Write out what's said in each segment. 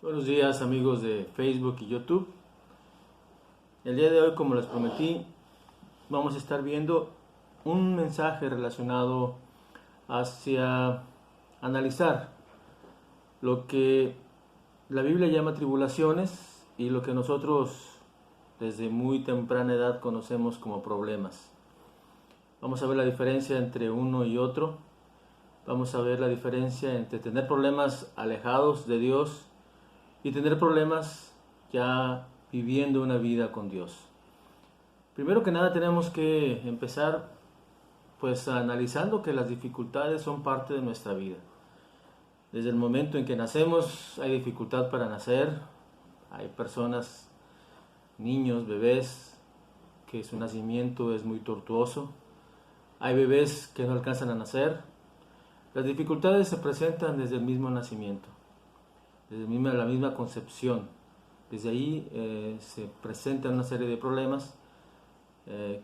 Buenos días amigos de Facebook y YouTube. El día de hoy, como les prometí, vamos a estar viendo un mensaje relacionado hacia analizar lo que la Biblia llama tribulaciones y lo que nosotros desde muy temprana edad conocemos como problemas. Vamos a ver la diferencia entre uno y otro. Vamos a ver la diferencia entre tener problemas alejados de Dios y tener problemas ya viviendo una vida con Dios. Primero que nada tenemos que empezar pues analizando que las dificultades son parte de nuestra vida. Desde el momento en que nacemos hay dificultad para nacer, hay personas, niños, bebés que su nacimiento es muy tortuoso, hay bebés que no alcanzan a nacer. Las dificultades se presentan desde el mismo nacimiento, desde la misma concepción. Desde ahí se presentan una serie de problemas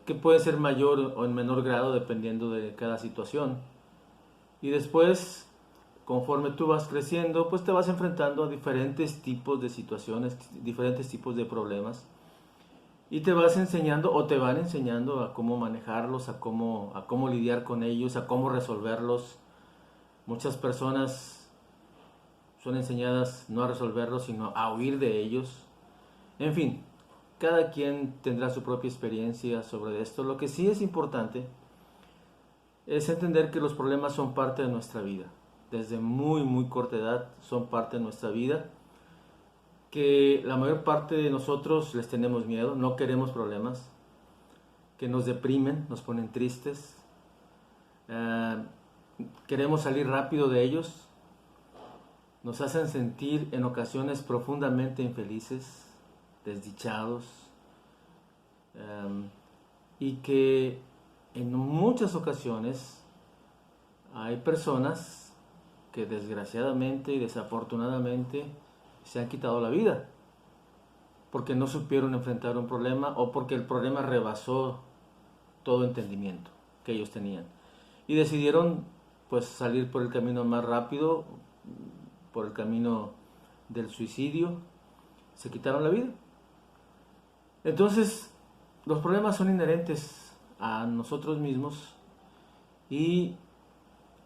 que pueden ser mayor o en menor grado dependiendo de cada situación. Y después, conforme tú vas creciendo, pues te vas enfrentando a diferentes tipos de situaciones, diferentes tipos de problemas. Y te vas enseñando o te van enseñando a cómo manejarlos, a cómo lidiar con ellos, a cómo resolverlos. Muchas personas son enseñadas no a resolverlos, sino a huir de ellos. En fin, cada quien tendrá su propia experiencia sobre esto. Lo que sí es importante es entender que los problemas son parte de nuestra vida. Desde muy corta edad son parte de nuestra vida. Que la mayor parte de nosotros les tenemos miedo, no queremos problemas, que nos deprimen, nos ponen tristes. Eh, Queremos salir rápido de ellos. Nos hacen sentir en ocasiones profundamente infelices, desdichados, y que en muchas ocasiones hay personas que desgraciadamente y desafortunadamente se han quitado la vida porque no supieron enfrentar un problema o porque el problema rebasó todo entendimiento que ellos tenían y decidieron pues salir por el camino más rápido, por el camino del suicidio, se quitaron la vida. Entonces, los problemas son inherentes a nosotros mismos y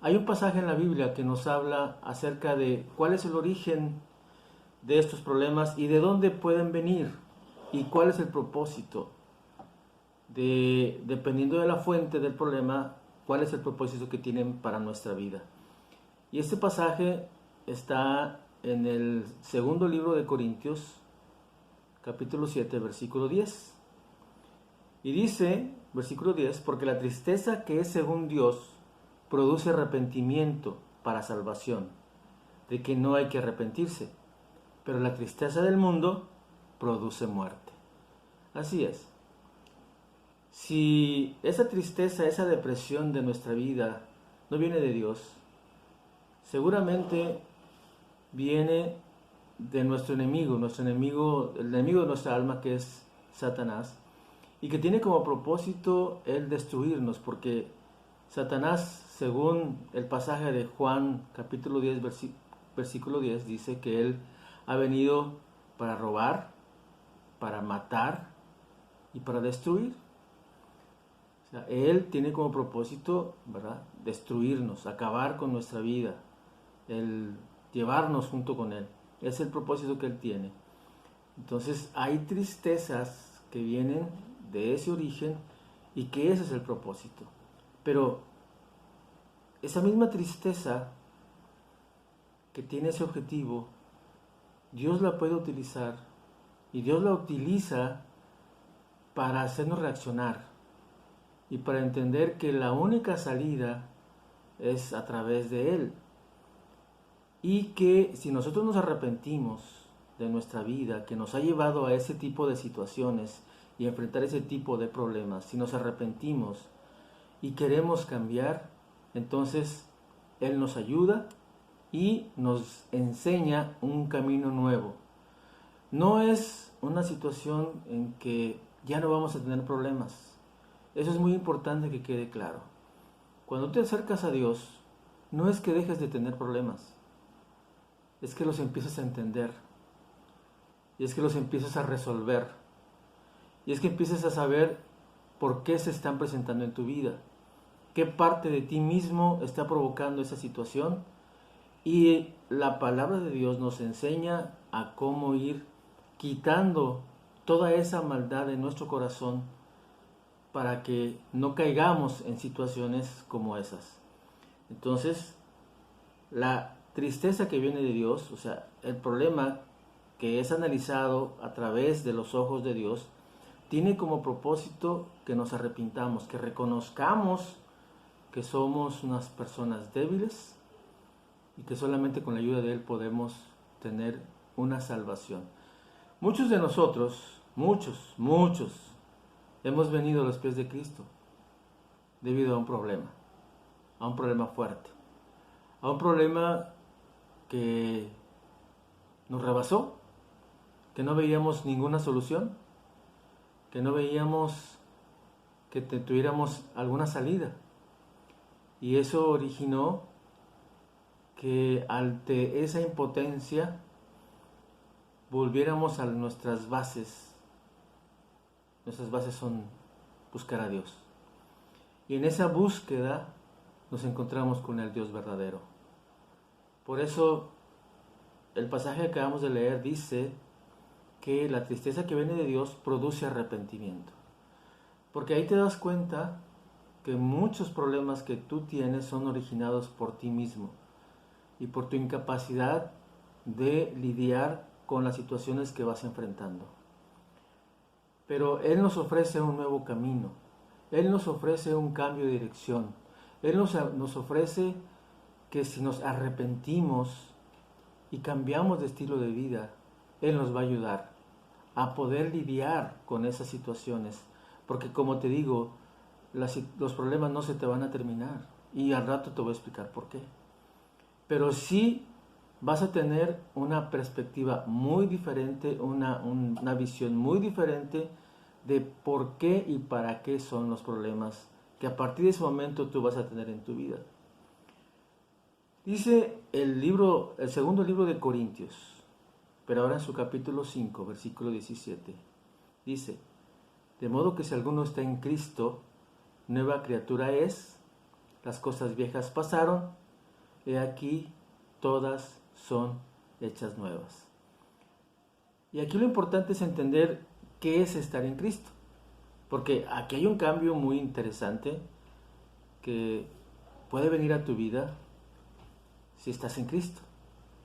hay un pasaje en la Biblia que nos habla acerca de cuál es el origen de estos problemas y de dónde pueden venir y cuál es el propósito dependiendo de la fuente del problema, cuál es el propósito que tienen para nuestra vida. Y este pasaje está en el segundo libro de Corintios, capítulo 7, versículo 10. Y dice, versículo 10, porque la tristeza que es según Dios produce arrepentimiento para salvación, de que no hay que arrepentirse, pero la tristeza del mundo produce muerte. Así es. Si esa tristeza, esa depresión de nuestra vida no viene de Dios, seguramente viene de nuestro enemigo, el enemigo de nuestra alma, que es Satanás, y que tiene como propósito el destruirnos, porque Satanás, según el pasaje de Juan capítulo 10, versículo 10, dice que él ha venido para robar, para matar y para destruir. O sea, él tiene como propósito, ¿verdad?, destruirnos, acabar con nuestra vida, el llevarnos junto con él. Es el propósito que él tiene. Entonces hay tristezas que vienen de ese origen y que ese es el propósito. Pero esa misma tristeza que tiene ese objetivo, Dios la puede utilizar y Dios la utiliza para hacernos reaccionar y para entender que la única salida es a través de Él. Y que si nosotros nos arrepentimos de nuestra vida, que nos ha llevado a ese tipo de situaciones y enfrentar ese tipo de problemas, si nos arrepentimos y queremos cambiar, entonces Él nos ayuda y nos enseña un camino nuevo. No es una situación en que ya no vamos a tener problemas. Eso es muy importante que quede claro. Cuando te acercas a Dios, no es que dejes de tener problemas, es que los empiezas a entender. Y es que los empiezas a resolver. Y es que empiezas a saber por qué se están presentando en tu vida. Qué parte de ti mismo está provocando esa situación. Y la palabra de Dios nos enseña a cómo ir quitando toda esa maldad de nuestro corazón para que no caigamos en situaciones como esas. Entonces, la tristeza que viene de Dios, o sea, el problema que es analizado a través de los ojos de Dios, tiene como propósito que nos arrepintamos, que reconozcamos que somos unas personas débiles y que solamente con la ayuda de Él podemos tener una salvación. Muchos de nosotros, muchos, hemos venido a los pies de Cristo debido a un problema fuerte, a un problema que nos rebasó, que no veíamos ninguna solución, que no veíamos que tuviéramos alguna salida. Y eso originó que ante esa impotencia volviéramos a nuestras bases. Nuestras bases son buscar a Dios. Y en esa búsqueda nos encontramos con el Dios verdadero. Por eso el pasaje que acabamos de leer dice que la tristeza que viene de Dios produce arrepentimiento. Porque ahí te das cuenta que muchos problemas que tú tienes son originados por ti mismo y por tu incapacidad de lidiar con las situaciones que vas enfrentando. Pero Él nos ofrece un nuevo camino. Él nos ofrece un cambio de dirección. Él nos ofrece que si nos arrepentimos y cambiamos de estilo de vida, Él nos va a ayudar a poder lidiar con esas situaciones. Porque como te digo, los problemas no se te van a terminar. Y al rato te voy a explicar por qué. Pero sí vas a tener una perspectiva muy diferente, una visión muy diferente de por qué y para qué son los problemas que a partir de ese momento tú vas a tener en tu vida. Dice el segundo libro de Corintios, pero ahora en su capítulo 5, versículo 17, dice: de modo que si alguno está en Cristo, nueva criatura es, las cosas viejas pasaron, he aquí todas son hechas nuevas. Y aquí lo importante es entender qué es estar en Cristo, porque aquí hay un cambio muy interesante que puede venir a tu vida si estás en Cristo.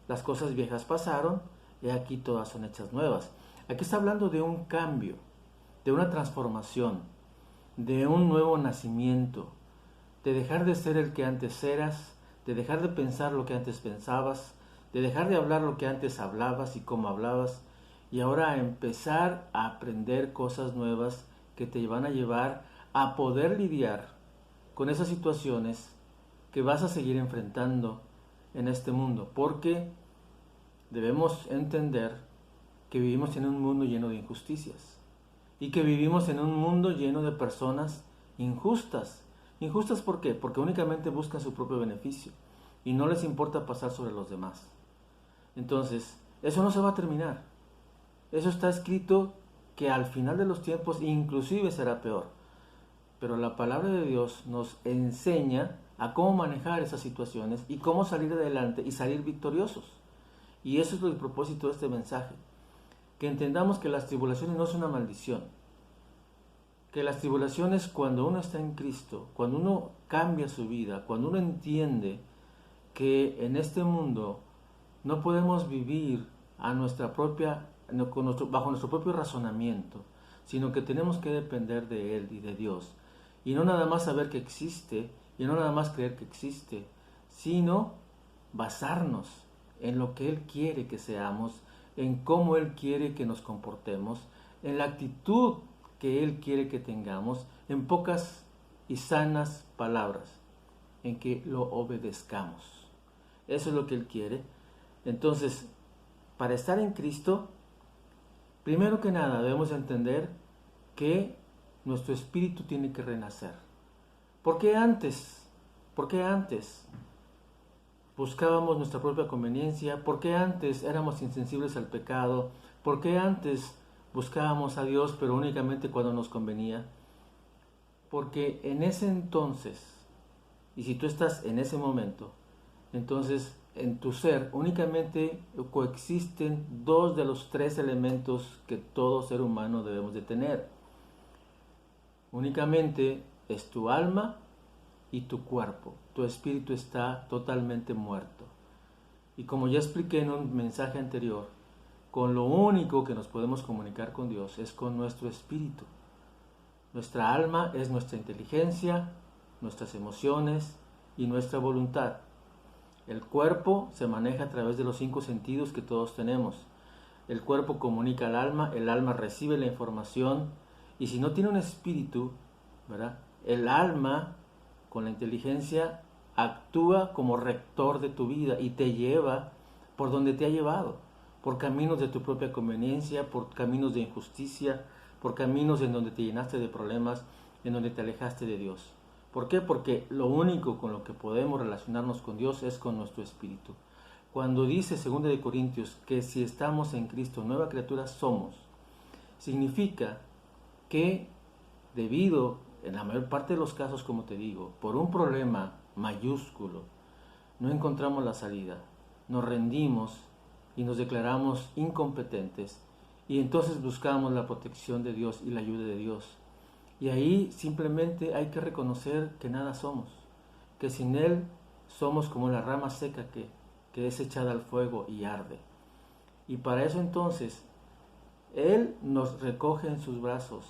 Las cosas viejas pasaron, y aquí todas son hechas nuevas. Aquí está hablando de un cambio, de una transformación, de un nuevo nacimiento, de dejar de ser el que antes eras, de dejar de pensar lo que antes pensabas, de dejar de hablar lo que antes hablabas y cómo hablabas, y ahora empezar a aprender cosas nuevas que te van a llevar a poder lidiar con esas situaciones que vas a seguir enfrentando en este mundo, porque debemos entender que vivimos en un mundo lleno de injusticias y que vivimos en un mundo lleno de personas injustas. ¿Injustas por qué? Porque únicamente buscan su propio beneficio y no les importa pasar sobre los demás. Entonces, eso no se va a terminar. Eso está escrito que al final de los tiempos inclusive será peor. Pero la palabra de Dios nos enseña a cómo manejar esas situaciones y cómo salir adelante y salir victoriosos. Y eso es el propósito de este mensaje. Que entendamos que las tribulaciones no son una maldición. Que las tribulaciones, cuando uno está en Cristo, cuando uno cambia su vida, cuando uno entiende que en este mundo no podemos vivir bajo nuestro propio razonamiento, sino que tenemos que depender de Él y de Dios. Y no nada más saber que existe, y no nada más creer que existe, sino basarnos en lo que Él quiere que seamos, en cómo Él quiere que nos comportemos, en la actitud que Él quiere que tengamos, en pocas y sanas palabras, en que lo obedezcamos. Eso es lo que Él quiere. Entonces, para estar en Cristo, primero que nada debemos entender que nuestro espíritu tiene que renacer. ¿Por qué antes? ¿Por qué antes buscábamos nuestra propia conveniencia? ¿Por qué antes éramos insensibles al pecado? ¿Por qué antes buscábamos a Dios pero únicamente cuando nos convenía? Porque en ese entonces, y si tú estás en ese momento, entonces en tu ser únicamente coexisten dos de los tres elementos que todo ser humano debemos de tener. Únicamente es tu alma y tu cuerpo. Tu espíritu está totalmente muerto. Y como ya expliqué en un mensaje anterior, con lo único que nos podemos comunicar con Dios es con nuestro espíritu. Nuestra alma es nuestra inteligencia, nuestras emociones y nuestra voluntad. El cuerpo se maneja a través de los 5 sentidos que todos tenemos. El cuerpo comunica al alma, el alma recibe la información, y si no tiene un espíritu, ¿verdad?, el alma con la inteligencia actúa como rector de tu vida y te lleva por donde te ha llevado, por caminos de tu propia conveniencia, por caminos de injusticia, por caminos en donde te llenaste de problemas, en donde te alejaste de Dios. ¿Por qué? Porque lo único con lo que podemos relacionarnos con Dios es con nuestro espíritu. Cuando dice 2 de Corintios que si estamos en Cristo, nueva criatura somos, significa que debido, en la mayor parte de los casos, como te digo, por un problema mayúsculo, no encontramos la salida, nos rendimos y nos declaramos incompetentes, y entonces buscamos la protección de Dios y la ayuda de Dios. Y ahí simplemente hay que reconocer que nada somos, que sin Él somos como la rama seca que es echada al fuego y arde. Y para eso entonces Él nos recoge en sus brazos,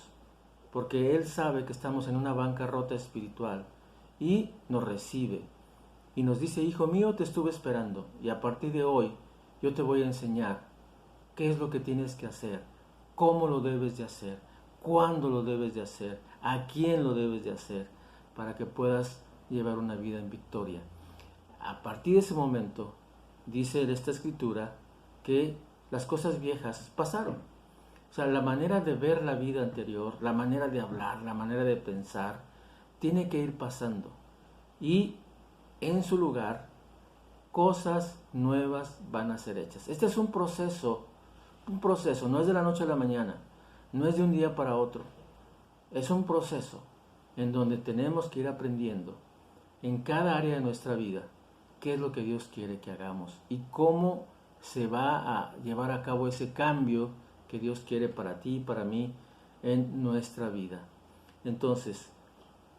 porque Él sabe que estamos en una bancarrota espiritual, y nos recibe y nos dice: hijo mío, te estuve esperando, y a partir de hoy yo te voy a enseñar qué es lo que tienes que hacer, cómo lo debes de hacer, cuándo lo debes de hacer, a quién lo debes de hacer, para que puedas llevar una vida en victoria. A partir de ese momento, dice esta escritura, que las cosas viejas pasaron. O sea, la manera de ver la vida anterior, la manera de hablar, la manera de pensar, tiene que ir pasando. Y en su lugar, cosas nuevas van a ser hechas. Este es un proceso, no es de la noche a la mañana, no es de un día para otro. Es un proceso en donde tenemos que ir aprendiendo en cada área de nuestra vida qué es lo que Dios quiere que hagamos y cómo se va a llevar a cabo ese cambio que Dios quiere para ti y para mí en nuestra vida. Entonces,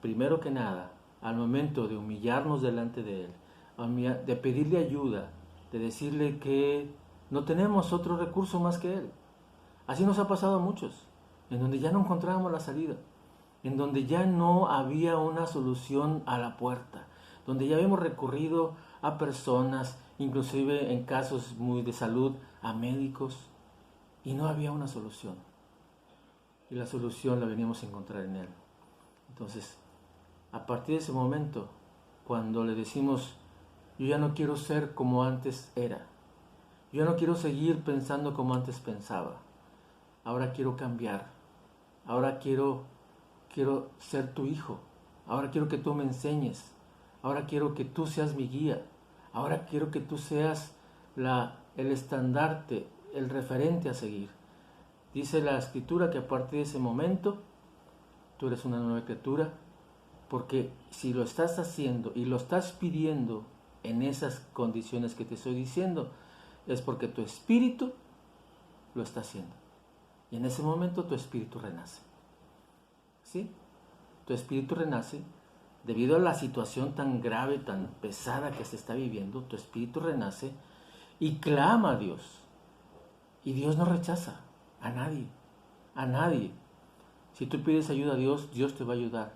primero que nada, al momento de humillarnos delante de Él, de pedirle ayuda, de decirle que no tenemos otro recurso más que Él. Así nos ha pasado a muchos, en donde ya no encontrábamos la salida, en donde ya no había una solución a la puerta, donde ya habíamos recurrido a personas, inclusive en casos muy de salud, a médicos, y no había una solución. Y la solución la venimos a encontrar en Él. Entonces, a partir de ese momento, cuando le decimos: yo ya no quiero ser como antes era, yo ya no quiero seguir pensando como antes pensaba, ahora quiero cambiar, ahora quiero ser tu hijo, ahora quiero que tú me enseñes, ahora quiero que tú seas mi guía, ahora quiero que tú seas el estandarte, el referente a seguir. Dice la escritura que a partir de ese momento tú eres una nueva criatura, porque si lo estás haciendo y lo estás pidiendo en esas condiciones que te estoy diciendo, es porque tu espíritu lo está haciendo. Y en ese momento tu espíritu renace. ¿Sí? Tu espíritu renace debido a la situación tan grave, tan pesada que se está viviendo. Tu espíritu renace y clama a Dios. Y Dios no rechaza a nadie, a nadie. Si tú pides ayuda a Dios, Dios te va a ayudar.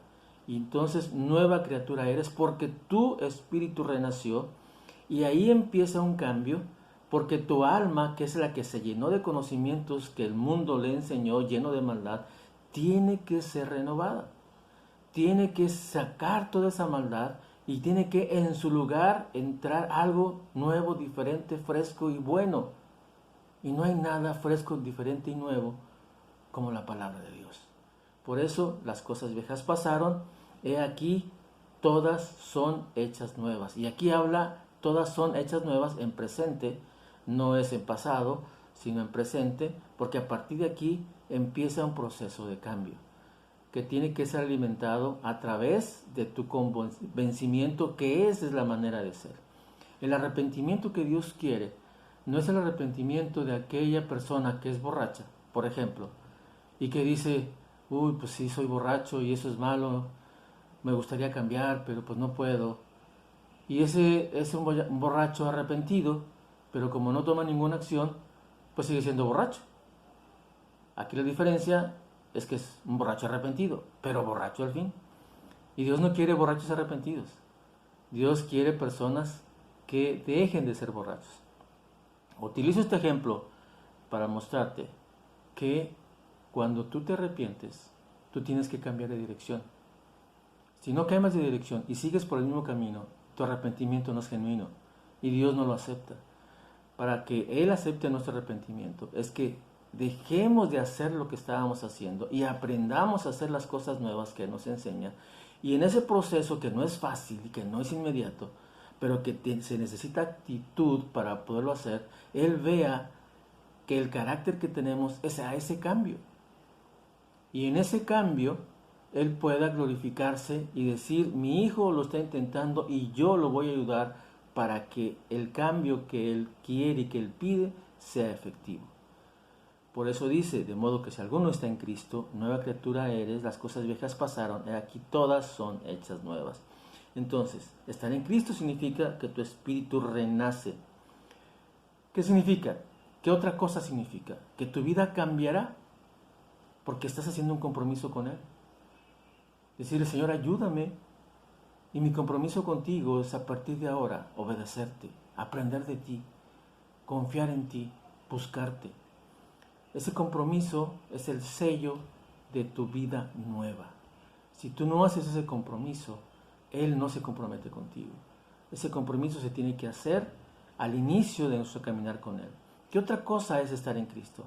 Y entonces nueva criatura eres porque tu espíritu renació, y ahí empieza un cambio, porque tu alma, que es la que se llenó de conocimientos que el mundo le enseñó, lleno de maldad, tiene que ser renovada. Tiene que sacar toda esa maldad y tiene que en su lugar entrar algo nuevo, diferente, fresco y bueno. Y no hay nada fresco, diferente y nuevo como la palabra de Dios. Por eso las cosas viejas pasaron, he aquí todas son hechas nuevas. Y aquí habla todas son hechas nuevas en presente, no es en pasado, sino en presente, porque a partir de aquí empieza un proceso de cambio que tiene que ser alimentado a través de tu convencimiento que esa es la manera de ser. El arrepentimiento que Dios quiere no es el arrepentimiento de aquella persona que es borracha, por ejemplo, y que dice, uy, pues sí, soy borracho y eso es malo, me gustaría cambiar, pero pues no puedo. Y ese es un borracho arrepentido, pero como no toma ninguna acción, pues sigue siendo borracho. Aquí la diferencia es que es un borracho arrepentido, pero borracho al fin. Y Dios no quiere borrachos arrepentidos. Dios quiere personas que dejen de ser borrachos. Utilizo este ejemplo para mostrarte que cuando tú te arrepientes, tú tienes que cambiar de dirección. Si no cambias de dirección y sigues por el mismo camino, tu arrepentimiento no es genuino y Dios no lo acepta. Para que Él acepte nuestro arrepentimiento es que dejemos de hacer lo que estábamos haciendo y aprendamos a hacer las cosas nuevas que Él nos enseña. Y en ese proceso que no es fácil y que no es inmediato, pero que se necesita actitud para poderlo hacer, Él vea que el carácter que tenemos es a ese cambio. Y en ese cambio, Él pueda glorificarse y decir, mi hijo lo está intentando y yo lo voy a ayudar para que el cambio que Él quiere y que Él pide sea efectivo. Por eso dice, de modo que si alguno está en Cristo, nueva criatura eres, las cosas viejas pasaron, y aquí todas son hechas nuevas. Entonces, estar en Cristo significa que tu espíritu renace. ¿Qué significa? ¿Qué otra cosa significa? Que tu vida cambiará porque estás haciendo un compromiso con Él. Decirle, Señor, ayúdame. Y mi compromiso contigo es a partir de ahora obedecerte, aprender de ti, confiar en ti, buscarte. Ese compromiso es el sello de tu vida nueva. Si tú no haces ese compromiso, Él no se compromete contigo. Ese compromiso se tiene que hacer al inicio de nuestro caminar con Él. ¿Qué otra cosa es estar en Cristo?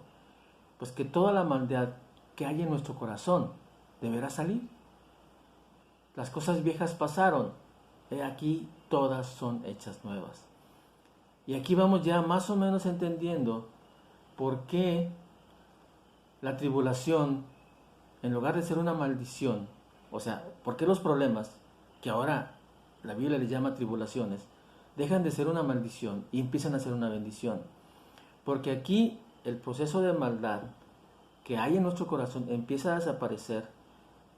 Pues que toda la maldad que hay en nuestro corazón deberá salir. Las cosas viejas pasaron, he aquí todas son hechas nuevas. Y aquí vamos ya más o menos entendiendo por qué la tribulación, en lugar de ser una maldición, o sea, por qué los problemas, que ahora la Biblia les llama tribulaciones, dejan de ser una maldición y empiezan a ser una bendición. Porque aquí el proceso de maldad que hay en nuestro corazón empieza a desaparecer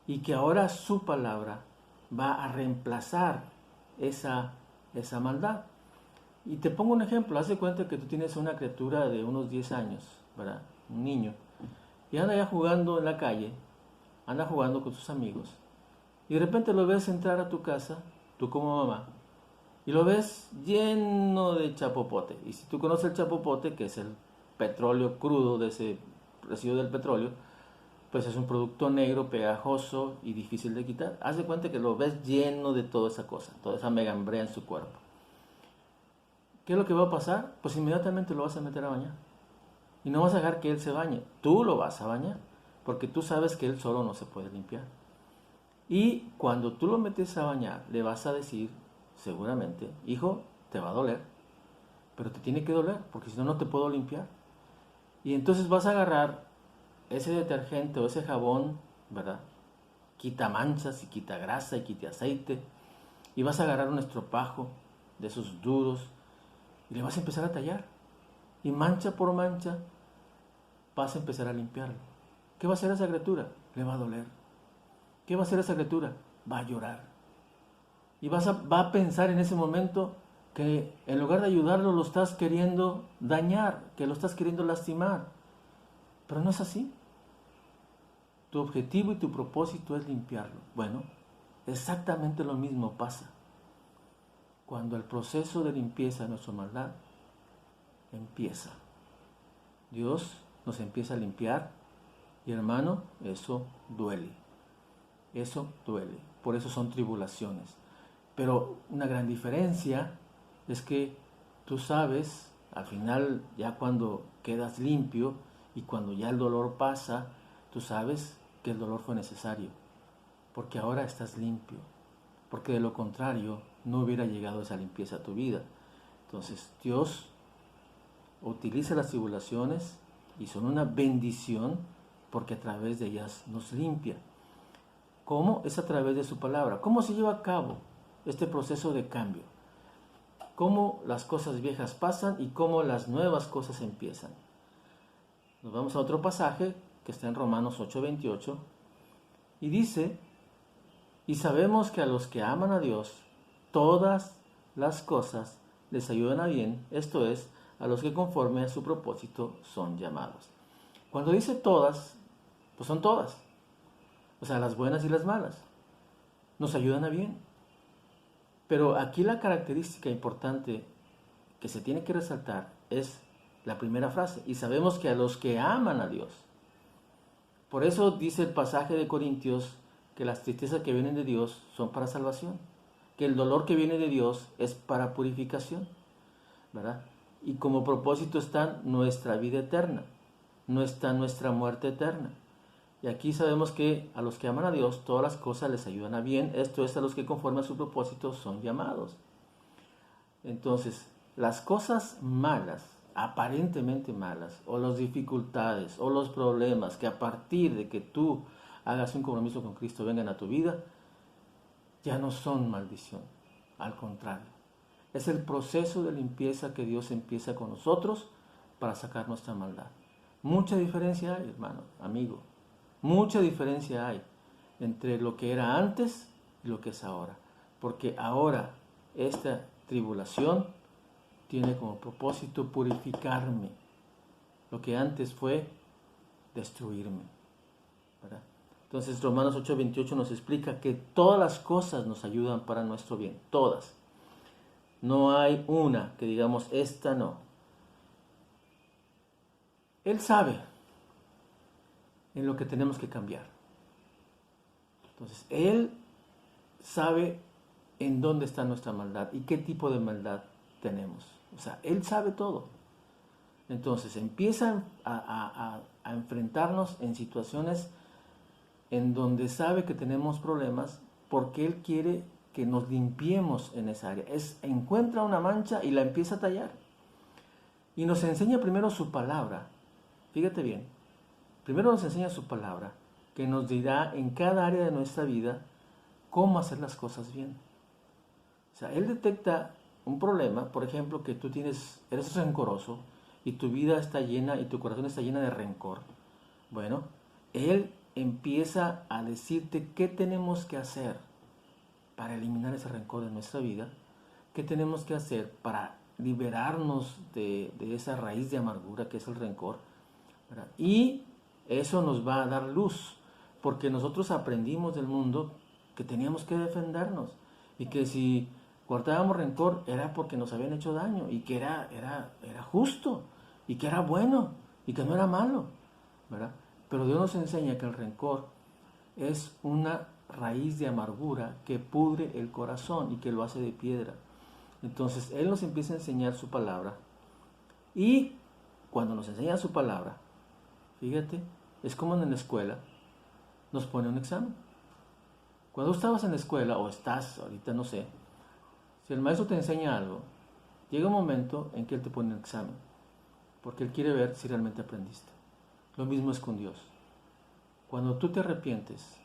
y que ahora su palabra va a reemplazar esa maldad. Y te pongo un ejemplo, haz de cuenta que tú tienes una criatura de unos 10 años, ¿verdad? Un niño, y anda ya jugando en la calle, anda jugando con sus amigos, y de repente lo ves entrar a tu casa, tú como mamá, y lo ves lleno de chapopote. Y si tú conoces el chapopote, que es el petróleo crudo de ese residuo del petróleo, pues es un producto negro, pegajoso y difícil de quitar. Haz de cuenta que lo ves lleno de toda esa cosa, toda esa megambrea en su cuerpo. ¿Qué es lo que va a pasar? Pues inmediatamente lo vas a meter a bañar. Y no vas a dejar que él se bañe, tú lo vas a bañar, porque tú sabes que él solo no se puede limpiar. Y cuando tú lo metes a bañar, le vas a decir, seguramente, hijo, te va a doler, pero te tiene que doler, porque si no, no te puedo limpiar. Y entonces vas a agarrar ese detergente o ese jabón, ¿verdad? Quita manchas y quita grasa y quita aceite. Y vas a agarrar un estropajo de esos duros y le vas a empezar a tallar. Y mancha por mancha vas a empezar a limpiarlo. ¿Qué va a hacer esa criatura? Le va a doler. ¿Qué va a hacer esa criatura? Va a llorar. Y va a pensar en ese momento que en lugar de ayudarlo lo estás queriendo dañar, que lo estás queriendo lastimar. Pero no es así. Tu objetivo y tu propósito es limpiarlo. Bueno, exactamente lo mismo pasa. Cuando el proceso de limpieza de nuestra maldad empieza. Dios nos empieza a limpiar y hermano, eso duele. Eso duele. Por eso son tribulaciones. Pero una gran diferencia es que tú sabes, al final, ya cuando quedas limpio y cuando ya el dolor pasa, tú sabes que el dolor fue necesario, porque ahora estás limpio, porque de lo contrario no hubiera llegado esa limpieza a tu vida. Entonces Dios utiliza las tribulaciones y son una bendición porque a través de ellas nos limpia. ¿Cómo? Es a través de su palabra. ¿Cómo se lleva a cabo este proceso de cambio? ¿Cómo las cosas viejas pasan y cómo las nuevas cosas empiezan? Nos vamos a otro pasaje que está en Romanos 8:28 y dice: y sabemos que a los que aman a Dios, todas las cosas les ayudan a bien, esto es, a los que conforme a su propósito son llamados. Cuando dice todas, pues son todas. O sea, las buenas y las malas nos ayudan a bien. Pero aquí la característica importante que se tiene que resaltar es la primera frase: y sabemos que a los que aman a Dios. Por eso dice el pasaje de Corintios que las tristezas que vienen de Dios son para salvación, que el dolor que viene de Dios es para purificación, ¿verdad? Y como propósito está nuestra vida eterna, no está nuestra muerte eterna. Y aquí sabemos que a los que aman a Dios, todas las cosas les ayudan a bien, esto es, a los que conforme a su propósito son llamados. Entonces, las cosas malas, aparentemente malas, o las dificultades, o los problemas que a partir de que tú hagas un compromiso con Cristo vengan a tu vida, ya no son maldición, al contrario. Es el proceso de limpieza que Dios empieza con nosotros para sacar nuestra maldad. Mucha diferencia hay, hermano, amigo. Mucha diferencia hay entre lo que era antes y lo que es ahora. Porque ahora esta tribulación tiene como propósito purificarme. Lo que antes fue destruirme, ¿verdad? Entonces Romanos 8:28 nos explica que todas las cosas nos ayudan para nuestro bien. Todas. No hay una que digamos, esta no. Él sabe en lo que tenemos que cambiar. Entonces, Él sabe en dónde está nuestra maldad y qué tipo de maldad tenemos. O sea, Él sabe todo. Entonces, empieza a enfrentarnos en situaciones en donde sabe que tenemos problemas porque Él quiere que nos limpiemos en esa área. Encuentra una mancha y la empieza a tallar. Y nos enseña primero su palabra. Fíjate bien. Primero nos enseña su palabra, que nos dirá en cada área de nuestra vida cómo hacer las cosas bien. O sea, Él detecta un problema, por ejemplo, que tú eres rencoroso y tu vida está llena y tu corazón está llena de rencor. Bueno, Él empieza a decirte qué tenemos que hacer para eliminar ese rencor de nuestra vida, qué tenemos que hacer para liberarnos de esa raíz de amargura que es el rencor, ¿verdad? Y eso nos va a dar luz, porque nosotros aprendimos del mundo que teníamos que defendernos y que si guardábamos rencor era porque nos habían hecho daño y que era justo y que era bueno y que no era malo, ¿verdad? Pero Dios nos enseña que el rencor es una raíz de amargura que pudre el corazón y que lo hace de piedra. Entonces Él nos empieza a enseñar su palabra y cuando nos enseña su palabra, fíjate, es como en la escuela, nos pone un examen. Cuando estabas en la escuela, o estás ahorita, no sé, si el maestro te enseña algo, llega un momento en que Él te pone un examen, porque Él quiere ver si realmente aprendiste. Lo mismo es con Dios. Cuando tú te arrepientes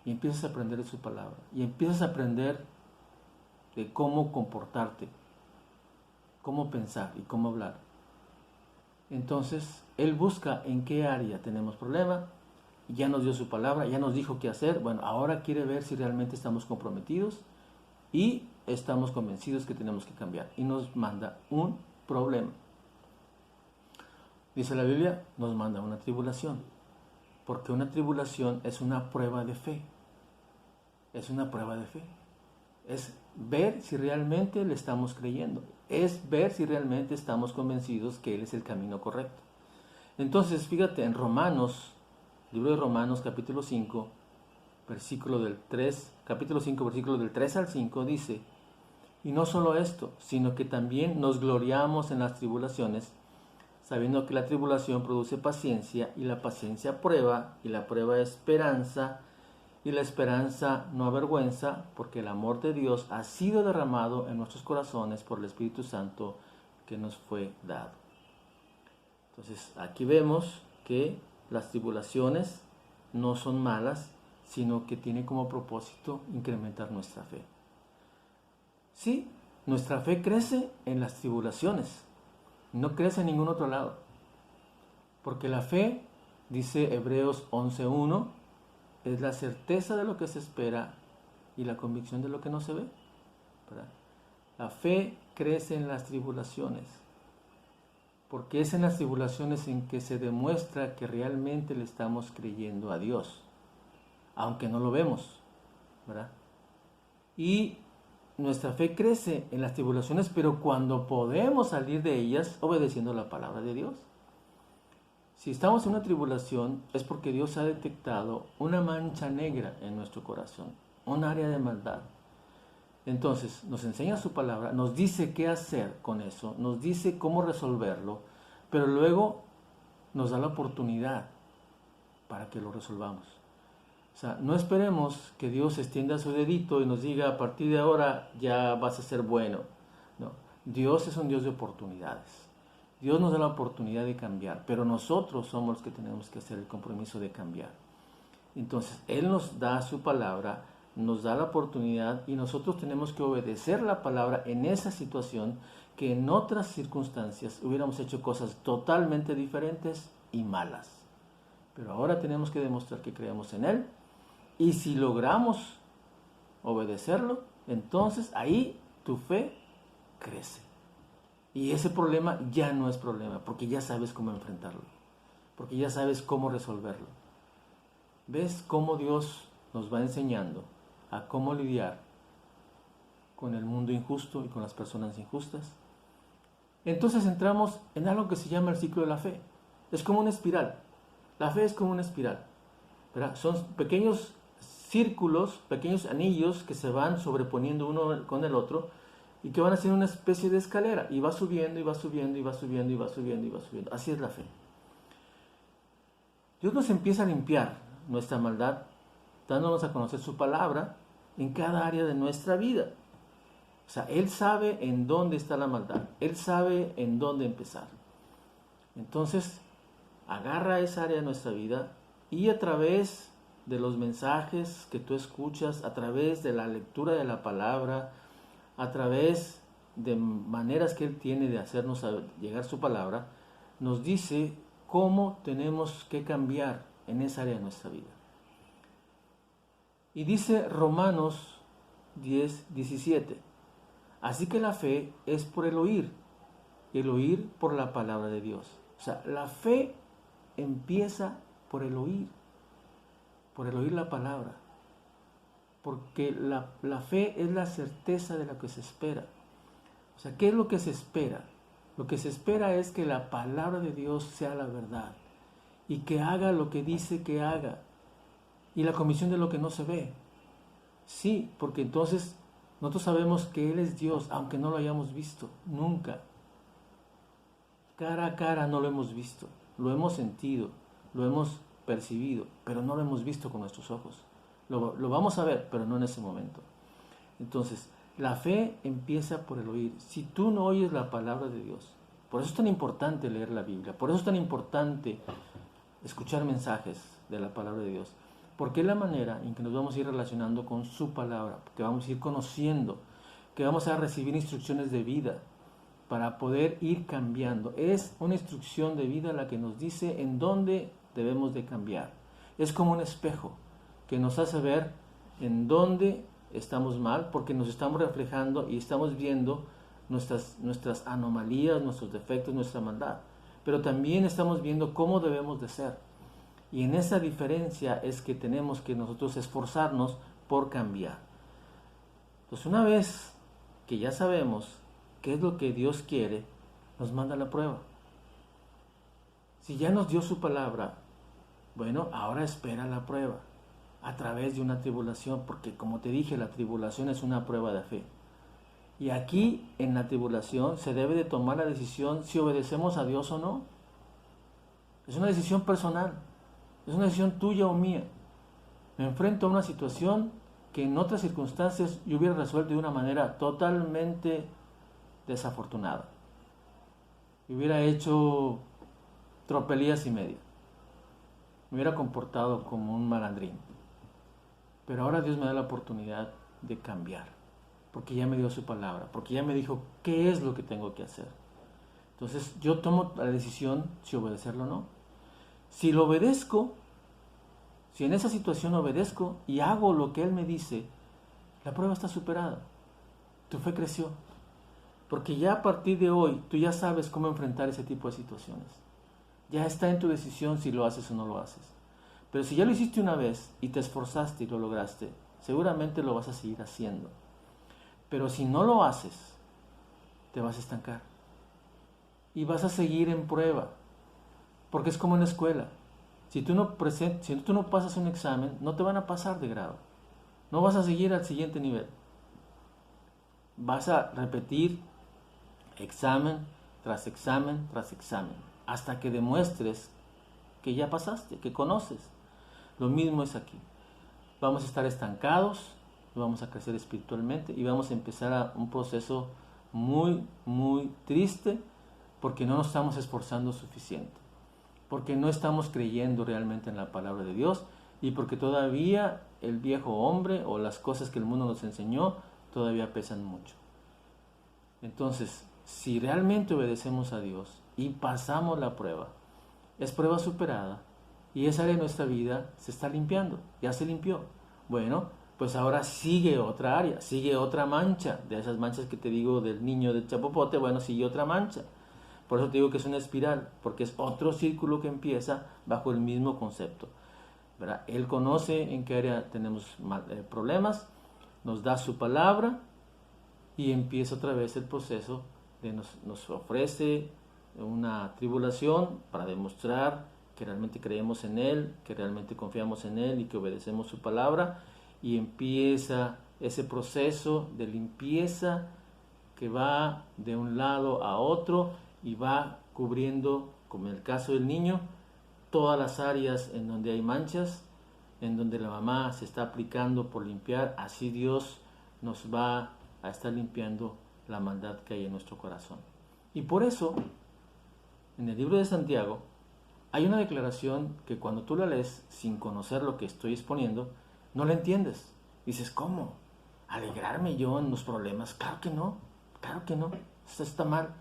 y empiezas a aprender de su palabra, y empiezas a aprender de cómo comportarte, cómo pensar y cómo hablar, entonces Él busca en qué área tenemos problema, y ya nos dio su palabra, ya nos dijo qué hacer. Bueno, ahora quiere ver si realmente estamos comprometidos y estamos convencidos que tenemos que cambiar. Y nos manda un problema. Dice la Biblia, nos manda una tribulación, porque una tribulación es una prueba de fe. Es una prueba de fe. Es ver si realmente le estamos creyendo. Es ver si realmente estamos convencidos que Él es el camino correcto. Entonces, fíjate, en Romanos, libro de Romanos, capítulo 5, versículo del 3, capítulo 5, versículo del 3 al 5, dice: y no solo esto, sino que también nos gloriamos en las tribulaciones, sabiendo que la tribulación produce paciencia, y la paciencia prueba, y la prueba esperanza, y la esperanza no avergüenza, porque el amor de Dios ha sido derramado en nuestros corazones por el Espíritu Santo que nos fue dado. Entonces, aquí vemos que las tribulaciones no son malas, sino que tienen como propósito incrementar nuestra fe. Sí, nuestra fe crece en las tribulaciones, no crece en ningún otro lado. Porque la fe, dice Hebreos 11:1, es la certeza de lo que se espera y la convicción de lo que no se ve, ¿verdad? La fe crece en las tribulaciones, porque es en las tribulaciones en que se demuestra que realmente le estamos creyendo a Dios, aunque no lo vemos, ¿verdad? Y nuestra fe crece en las tribulaciones, pero cuando podemos salir de ellas obedeciendo la palabra de Dios. Si estamos en una tribulación es porque Dios ha detectado una mancha negra en nuestro corazón, un área de maldad. Entonces nos enseña su palabra, nos dice qué hacer con eso, nos dice cómo resolverlo, pero luego nos da la oportunidad para que lo resolvamos. O sea, no esperemos que Dios extienda su dedito y nos diga a partir de ahora ya vas a ser bueno. No, Dios es un Dios de oportunidades. Dios nos da la oportunidad de cambiar, pero nosotros somos los que tenemos que hacer el compromiso de cambiar. Entonces, Él nos da su palabra, nos da la oportunidad y nosotros tenemos que obedecer la palabra en esa situación que en otras circunstancias hubiéramos hecho cosas totalmente diferentes y malas. Pero ahora tenemos que demostrar que creemos en Él y si logramos obedecerlo, entonces ahí tu fe crece. Y ese problema ya no es problema, porque ya sabes cómo enfrentarlo, porque ya sabes cómo resolverlo. ¿Ves cómo Dios nos va enseñando a cómo lidiar con el mundo injusto y con las personas injustas? Entonces entramos en algo que se llama el ciclo de la fe. Es como una espiral. La fe es como una espiral, ¿verdad? Son pequeños círculos, pequeños anillos que se van sobreponiendo uno con el otro y que van haciendo una especie de escalera y va subiendo y va subiendo y va subiendo y va subiendo y va subiendo. Así es la fe. Dios nos empieza a limpiar nuestra maldad dándonos a conocer su palabra en cada área de nuestra vida. O sea, Él sabe en dónde está la maldad, Él sabe en dónde empezar. Entonces, agarra esa área de nuestra vida y a través de los mensajes que tú escuchas, a través de la lectura de la palabra, a través de maneras que Él tiene de hacernos llegar su palabra, nos dice cómo tenemos que cambiar en esa área de nuestra vida. Y dice Romanos 10:17, así que la fe es por el oír, y el oír por la palabra de Dios. O sea, la fe empieza por el oír la palabra. Porque la fe es la certeza de lo que se espera. O sea, ¿qué es lo que se espera? Lo que se espera es que la palabra de Dios sea la verdad y que haga lo que dice que haga y la comisión de lo que no se ve. Sí, porque entonces nosotros sabemos que Él es Dios, aunque no lo hayamos visto, nunca. Cara a cara no lo hemos visto, lo hemos sentido, lo hemos percibido, pero no lo hemos visto con nuestros ojos. Lo vamos a ver, pero no en ese momento. Entonces, la fe empieza por el oír. Si tú no oyes la palabra de Dios, por eso es tan importante leer la Biblia, por eso es tan importante escuchar mensajes de la palabra de Dios, porque es la manera en que nos vamos a ir relacionando con su palabra, que vamos a ir conociendo, que vamos a recibir instrucciones de vida para poder ir cambiando. Es una instrucción de vida la que nos dice en dónde debemos de cambiar. Es como un espejo que nos hace ver en dónde estamos mal, porque nos estamos reflejando y estamos viendo nuestras anomalías, nuestros defectos, nuestra maldad. Pero también estamos viendo cómo debemos de ser. Y en esa diferencia es que tenemos que nosotros esforzarnos por cambiar. Entonces, una vez que ya sabemos qué es lo que Dios quiere, nos manda la prueba. Si ya nos dio su palabra, bueno, ahora espera la prueba a través de una tribulación, porque como te dije, la tribulación es una prueba de fe. Y aquí en la tribulación se debe de tomar la decisión si obedecemos a Dios o no. Es una decisión personal, es una decisión tuya o mía. Me enfrento a una situación que en otras circunstancias yo hubiera resuelto de una manera totalmente desafortunada. Hubiera hecho tropelías y media. Me hubiera comportado como un malandrín. Pero ahora Dios me da la oportunidad de cambiar, porque ya me dio su palabra, porque ya me dijo qué es lo que tengo que hacer. Entonces yo tomo la decisión si obedecerlo o no. Si lo obedezco, si en esa situación obedezco y hago lo que Él me dice, la prueba está superada. Tu fe creció. Porque ya a partir de hoy tú ya sabes cómo enfrentar ese tipo de situaciones. Ya está en tu decisión si lo haces o no lo haces. Pero si ya lo hiciste una vez y te esforzaste y lo lograste, seguramente lo vas a seguir haciendo. Pero si no lo haces, te vas a estancar. Y vas a seguir en prueba. Porque es como en la escuela. Si tú no pasas un examen, no te van a pasar de grado. No vas a seguir al siguiente nivel. Vas a repetir examen tras examen tras examen, hasta que demuestres que ya pasaste, que conoces. Lo mismo es aquí. Vamos a estar estancados, vamos a crecer espiritualmente y vamos a empezar un proceso muy, muy triste porque no nos estamos esforzando suficiente, porque no estamos creyendo realmente en la palabra de Dios y porque todavía el viejo hombre o las cosas que el mundo nos enseñó todavía pesan mucho. Entonces, si realmente obedecemos a Dios y pasamos la prueba, es prueba superada y esa área de nuestra vida se está limpiando, ya se limpió. Bueno, pues ahora sigue otra área, sigue otra mancha, de esas manchas que te digo del niño del chapopote, bueno, sigue otra mancha. Por eso te digo que es una espiral, porque es otro círculo que empieza bajo el mismo concepto, ¿verdad? Él conoce en qué área tenemos problemas, nos da su palabra y empieza otra vez el proceso de nos ofrece una tribulación para demostrar que realmente creemos en Él, que realmente confiamos en Él y que obedecemos su palabra, y empieza ese proceso de limpieza que va de un lado a otro y va cubriendo, como en el caso del niño, todas las áreas en donde hay manchas, en donde la mamá se está aplicando por limpiar. Así Dios nos va a estar limpiando la maldad que hay en nuestro corazón. Y por eso, en el libro de Santiago, hay una declaración que cuando tú la lees sin conocer lo que estoy exponiendo, no la entiendes. Dices, ¿cómo? ¿Alegrarme yo en los problemas? Claro que no, eso está mal.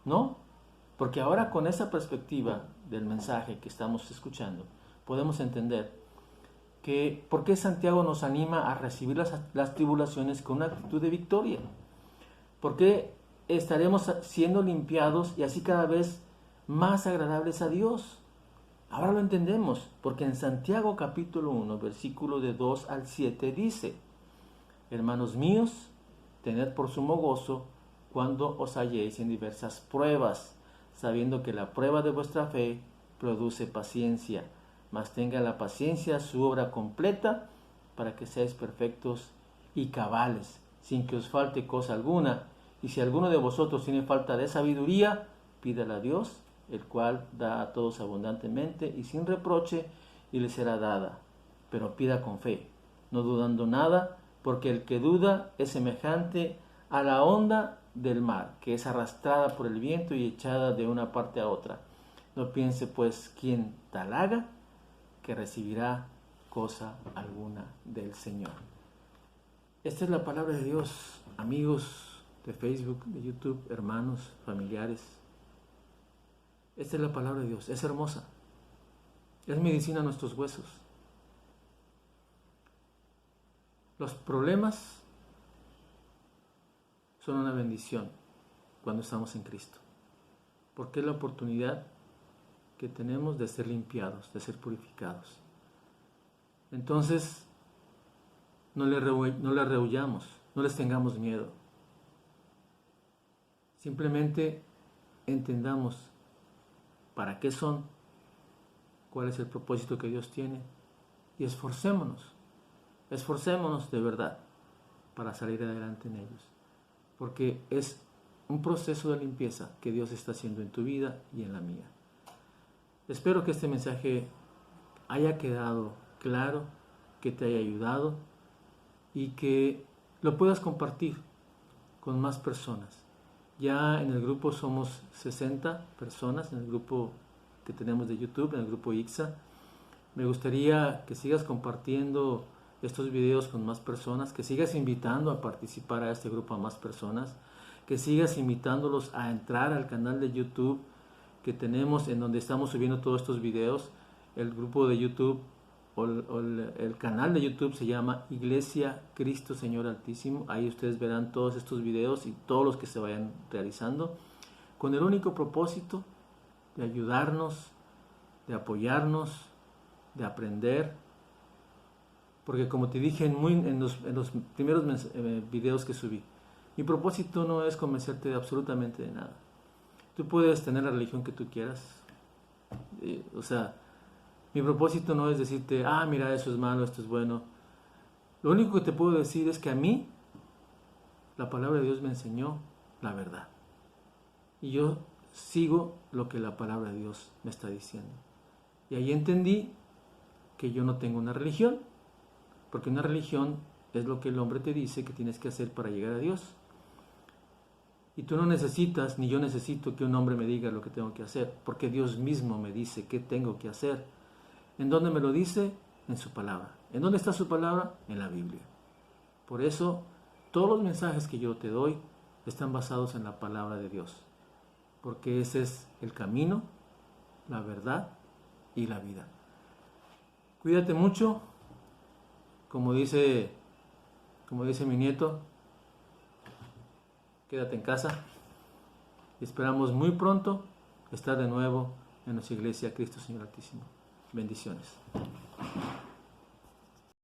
No, porque ahora con esa perspectiva del mensaje que estamos escuchando, podemos entender que por qué Santiago nos anima a recibir las tribulaciones con una actitud de victoria. ¿Por qué estaremos siendo limpiados y así cada vez más agradables a Dios? Ahora lo entendemos, porque en Santiago capítulo 1, versículo de 2 al 7 dice: hermanos míos, tened por sumo gozo cuando os halléis en diversas pruebas, sabiendo que la prueba de vuestra fe produce paciencia, mas tenga la paciencia su obra completa, para que seáis perfectos y cabales, sin que os falte cosa alguna. Y si alguno de vosotros tiene falta de sabiduría, pídala a Dios, el cual da a todos abundantemente y sin reproche, y le será dada. Pero pida con fe, no dudando nada, porque el que duda es semejante a la onda del mar, que es arrastrada por el viento y echada de una parte a otra. No piense pues quien tal haga, que recibirá cosa alguna del Señor. Esta es la palabra de Dios, amigos de Facebook, de YouTube, hermanos, familiares. Esta es la palabra de Dios, es hermosa, es medicina a nuestros huesos. Los problemas son una bendición cuando estamos en Cristo, porque es la oportunidad que tenemos de ser limpiados, de ser purificados. Entonces, no le rehuyamos, no les tengamos miedo. Simplemente entendamos para qué son, cuál es el propósito que Dios tiene, y esforcémonos de verdad para salir adelante en ellos, porque es un proceso de limpieza que Dios está haciendo en tu vida y en la mía. Espero que este mensaje haya quedado claro, que te haya ayudado y que lo puedas compartir con más personas. Ya en el grupo somos 60 personas, en el grupo que tenemos de YouTube, en el grupo IXA. Me gustaría que sigas compartiendo estos videos con más personas, que sigas invitando a participar a este grupo a más personas, que sigas invitándolos a entrar al canal de YouTube que tenemos, en donde estamos subiendo todos estos videos. El grupo de YouTube el canal de YouTube se llama Iglesia Cristo Señor Altísimo. Ahí ustedes verán todos estos videos y todos los que se vayan realizando, con el único propósito de ayudarnos, de apoyarnos, de aprender. Porque como te dije en los primeros videos que subí, mi propósito no es convencerte de absolutamente de nada. Tú puedes tener la religión que tú quieras. Mi propósito no es decirte, mira, eso es malo, esto es bueno. Lo único que te puedo decir es que a mí la palabra de Dios me enseñó la verdad. Y yo sigo lo que la palabra de Dios me está diciendo. Y ahí entendí que yo no tengo una religión, porque una religión es lo que el hombre te dice que tienes que hacer para llegar a Dios. Y tú no necesitas, ni yo necesito que un hombre me diga lo que tengo que hacer, porque Dios mismo me dice qué tengo que hacer. ¿En dónde me lo dice? En su palabra. ¿En dónde está su palabra? En la Biblia. Por eso, todos los mensajes que yo te doy están basados en la palabra de Dios, porque ese es el camino, la verdad y la vida. Cuídate mucho, como dice mi nieto, quédate en casa. Esperamos muy pronto estar de nuevo en nuestra iglesia Cristo Señor Altísimo. Bendiciones.